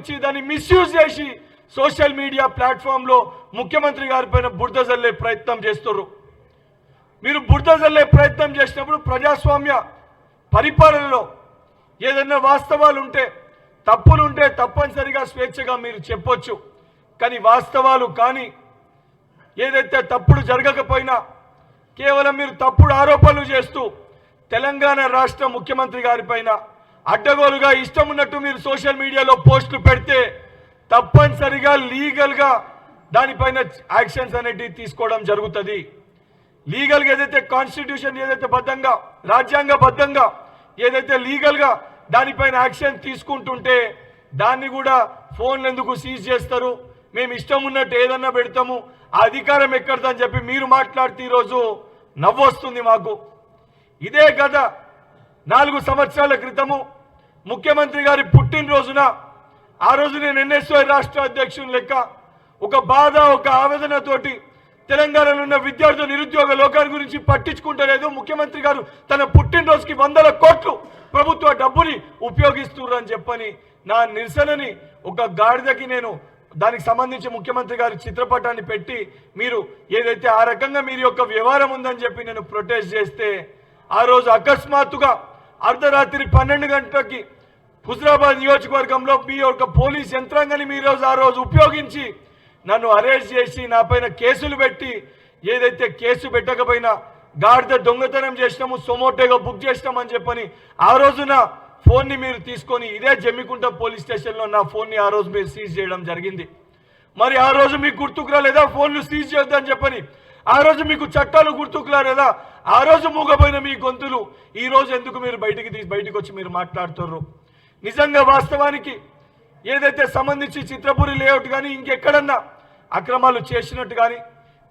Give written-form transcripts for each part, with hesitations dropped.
పంపించి దాన్ని మిస్యూజ్ చేసి సోషల్ మీడియా ప్లాట్ఫామ్లో ముఖ్యమంత్రి గారిపైన బురద జల్లే ప్రయత్నం చేస్తున్నారు. మీరు బురద జల్లే ప్రయత్నం చేసినప్పుడు ప్రజాస్వామ్య పరిపాలనలో ఏదైనా వాస్తవాలు ఉంటే, తప్పులు ఉంటే తప్పనిసరిగా స్వేచ్ఛగా మీరు చెప్పొచ్చు. కానీ వాస్తవాలు కానీ ఏదైతే తప్పుడు జరగకపోయినా కేవలం మీరు తప్పుడు ఆరోపణలు చేస్తూ తెలంగాణ రాష్ట్ర ముఖ్యమంత్రి గారిపైన అడ్డగోలుగా ఇష్టం ఉన్నట్టు మీరు సోషల్ మీడియాలో పోస్టులు పెడితే తప్పనిసరిగా లీగల్గా దానిపైన యాక్షన్స్ అనేటివి తీసుకోవడం జరుగుతుంది. లీగల్గా ఏదైతే కాన్స్టిట్యూషన్ ఏదైతే బద్ధంగా రాజ్యాంగబద్ధంగా ఏదైతే లీగల్గా దానిపైన యాక్షన్ తీసుకుంటుంటే దాన్ని కూడా ఫోన్లు ఎందుకు సీజ్ చేస్తారు, మేము ఇష్టం ఉన్నట్టు ఏదన్నా పెడతాము, ఆ అధికారం ఎక్కడదని చెప్పి మీరు మాట్లాడితే ఈరోజు నవ్వొస్తుంది మాకు. ఇదే గత 4 సంవత్సరాల క్రితము ముఖ్యమంత్రి గారి పుట్టినరోజున ఆ రోజు నేను ఎన్ఎస్వై రాష్ట్ర అధ్యక్షుని లెక్క ఒక బాధ ఒక ఆవేదనతోటి తెలంగాణలో ఉన్న విద్యార్థుల నిరుద్యోగ లోకాల గురించి పట్టించుకుంటలేదు, ముఖ్యమంత్రి గారు తన పుట్టినరోజుకి 100 కోట్లు ప్రభుత్వ డబ్బుని ఉపయోగిస్తున్నారు అని చెప్పని నా నిరసనని ఒక గాడిదకి నేను దానికి సంబంధించి ముఖ్యమంత్రి గారి చిత్రపటాన్ని పెట్టి మీరు ఏదైతే ఆ రకంగా మీరు యొక్క వ్యవహారం ఉందని చెప్పి నేను ప్రొటెస్ట్ చేస్తే ఆ రోజు అకస్మాత్తుగా అర్ధరాత్రి 12 గంటలకి హుజరాబాద్ నియోజకవర్గంలో మీ యొక్క పోలీస్ యంత్రాంగాన్ని మీరు ఆ రోజు ఉపయోగించి నన్ను అరెస్ట్ చేసి నా పైన కేసులు పెట్టి ఏదైతే కేసు పెట్టకపోయినా గాడిద దొంగతనం చేసినాము, సొమోటోగా బుక్ చేసినామని చెప్పని ఆ రోజున ఫోన్ని మీరు తీసుకొని ఇదే జమ్మికుంట పోలీస్ స్టేషన్లో నా ఫోన్ని ఆ రోజు మీరు సీజ్ చేయడం జరిగింది. మరి ఆ రోజు మీకు గుర్తుకు రాలేదా ఫోన్లు సీజ్ చేయొద్దని చెప్పని? ఆ రోజు మీకు చట్టాలు గుర్తుకు రాలేదా? ఆ రోజు మూగపోయిన మీ గొంతులు ఈ రోజు ఎందుకు మీరు బయటికి వచ్చి మీరు మాట్లాడుతున్నారు? నిజంగా వాస్తవానికి ఏదైతే సంబంధించి చిత్రపురి లేఅవుట్ కానీ ఇంకెక్కడన్నా అక్రమాలు చేసినట్టు కానీ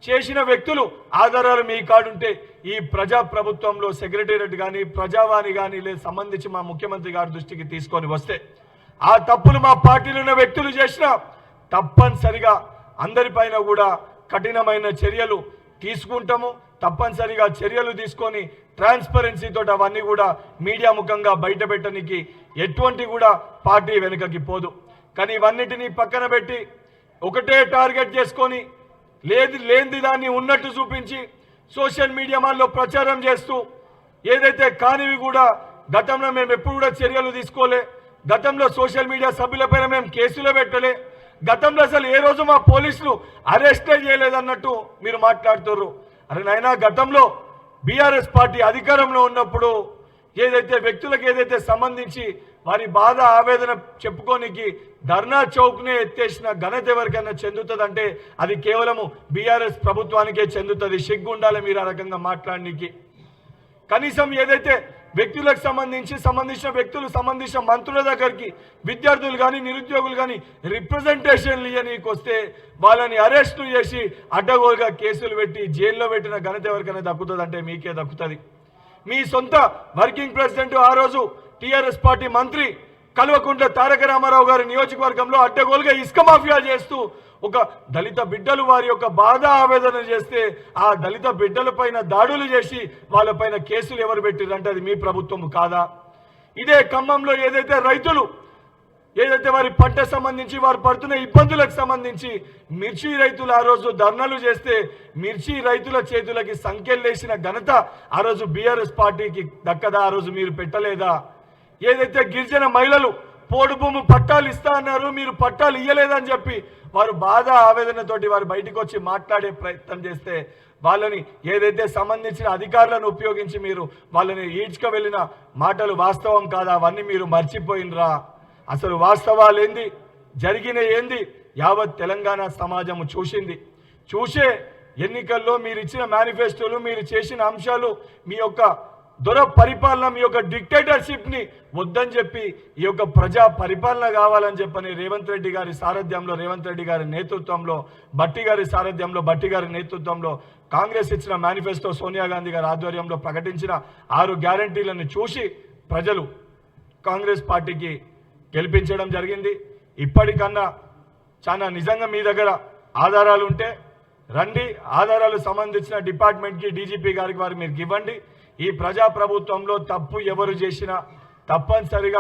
చేసిన వ్యక్తులు ఆధారాలు మీ కాడుంటే ఈ ప్రజా ప్రభుత్వంలో సెక్రటేరియట్ కానీ ప్రజావాణి కానీ లేదు సంబంధించి మా ముఖ్యమంత్రి గారి దృష్టికి తీసుకొని వస్తే ఆ తప్పులు మా పార్టీలో ఉన్న వ్యక్తులు చేసినా తప్పనిసరిగా అందరిపైన కూడా కఠినమైన చర్యలు తీసుకుంటాము. తప్పనిసరిగా చర్యలు తీసుకొని ట్రాన్స్పరెన్సీతో అవన్నీ కూడా మీడియా ముఖంగా బయట పెట్టడానికి ఎటువంటి కూడా పార్టీ వెనుకకి పోదు. కానీ ఇవన్నిటినీ పక్కన పెట్టి ఒకటే టార్గెట్ చేసుకొని లేనిది దాన్ని ఉన్నట్టు చూపించి సోషల్ మీడియాలో ప్రచారం చేస్తూ ఏదైతే కానివి కూడా గతంలో మేము ఎప్పుడు కూడా చర్యలు తీసుకోలే, గతంలో సోషల్ మీడియా సభ్యులపైన మేము కేసులు పెట్టలే, గతంలో అసలు ఏ రోజు మా పోలీసులు అరెస్టే చేయలేదన్నట్టు మీరు మాట్లాడుతున్నారు. అరే నాయనా, గతంలో బీఆర్ఎస్ పార్టీ అధికారంలో ఉన్నప్పుడు ఏదైతే వ్యక్తులకు ఏదైతే సంబంధించి వారి బాధ ఆవేదన చెప్పుకోనికి ధర్నా చౌక్నే ఎత్తేసిన ఘనత ఎవరికైనా చెందుతుందంటే అది కేవలము బీఆర్ఎస్ ప్రభుత్వానికే చెందుతుంది. సిగ్గుండాలి మీరు ఆ రకంగా మాట్లాడడానికి. కనీసం ఏదైతే వ్యక్తులకు సంబంధించిన వ్యక్తులు సంబంధించిన మంత్రుల దగ్గరికి విద్యార్థులు కానీ నిరుద్యోగులు కానీ రిప్రజెంటేషన్లు ఇవ్వనీకి వస్తే వాళ్ళని అరెస్టు చేసి అడ్డగోలుగా కేసులు పెట్టి జైల్లో పెట్టిన ఘనత ఎవరికైనా దక్కుతుందంటే మీకే దక్కుతుంది. మీ సొంత వర్కింగ్ ప్రెసిడెంట్ ఆ రోజు టీఆర్ఎస్ పార్టీ మంత్రి కల్వకుంట్ల తారక రామారావు గారి నియోజకవర్గంలో అడ్డగోలుగా ఇసుక మాఫియా చేస్తూ ఒక దళిత బిడ్డలు వారి యొక్క బాధ ఆవేదన చేస్తే ఆ దళిత బిడ్డలపైన దాడులు చేసి వాళ్ళపైన కేసులు ఎవరు పెట్టిరంటే అది మీ ప్రభుత్వం కాదా? ఇదే ఖమ్మంలో ఏదైతే రైతులు ఏదైతే వారి పంట సంబంధించి వారు పడుతున్న ఇబ్బందులకు సంబంధించి మిర్చి రైతులు ఆ రోజు ధర్నాలు చేస్తే మిర్చి రైతుల చేతులకి సంఖ్యలేసిన ఘనత ఆ రోజు బీఆర్ఎస్ పార్టీకి దక్కదా? ఆ రోజు మీరు పెట్టలేదా? ఏదైతే గిరిజన మహిళలు పోడు భూమి పట్టాలు ఇస్తా అన్నారు, మీరు పట్టాలు ఇయ్యలేదని చెప్పి వారు బాధ ఆవేదనతోటి వారు బయటకు వచ్చి మాట్లాడే ప్రయత్నం చేస్తే వాళ్ళని ఏదైతే సంబంధించిన అధికారులను ఉపయోగించి మీరు వాళ్ళని ఈడ్చుకు వెళ్ళిన మాటలు వాస్తవం కాదా? అవన్నీ మీరు మర్చిపోయినరా? అసలు వాస్తవాలు ఏంది, జరిగిన ఏంది యావత్ తెలంగాణ సమాజము చూసే ఎన్నికల్లో మీరు ఇచ్చిన మేనిఫెస్టోలు మీరు చేసిన అంశాలు మీ యొక్క దొర పరిపాలన మీ యొక్క డిక్టేటర్షిప్ని వద్దని చెప్పి ఈ యొక్క ప్రజా పరిపాలన కావాలని చెప్పని రేవంత్ రెడ్డి గారి సారథ్యంలో రేవంత్ రెడ్డి గారి నేతృత్వంలో భట్టి గారి నేతృత్వంలో కాంగ్రెస్ ఇచ్చిన మేనిఫెస్టో సోనియా గాంధీ గారి ఆధ్వర్యంలో ప్రకటించిన 6 గ్యారంటీలను చూసి ప్రజలు కాంగ్రెస్ పార్టీకి గెలిపించడం జరిగింది. ఇప్పటికన్నా చాలా నిజంగా మీ దగ్గర ఆధారాలు ఉంటే రండి, ఆధారాలు సంబంధించిన డిపార్ట్మెంట్కి డీజీపీ గారికి వారు మీరు ఇవ్వండి. ఈ ప్రజాప్రభుత్వంలో తప్పు ఎవరు చేసినా తప్పనిసరిగా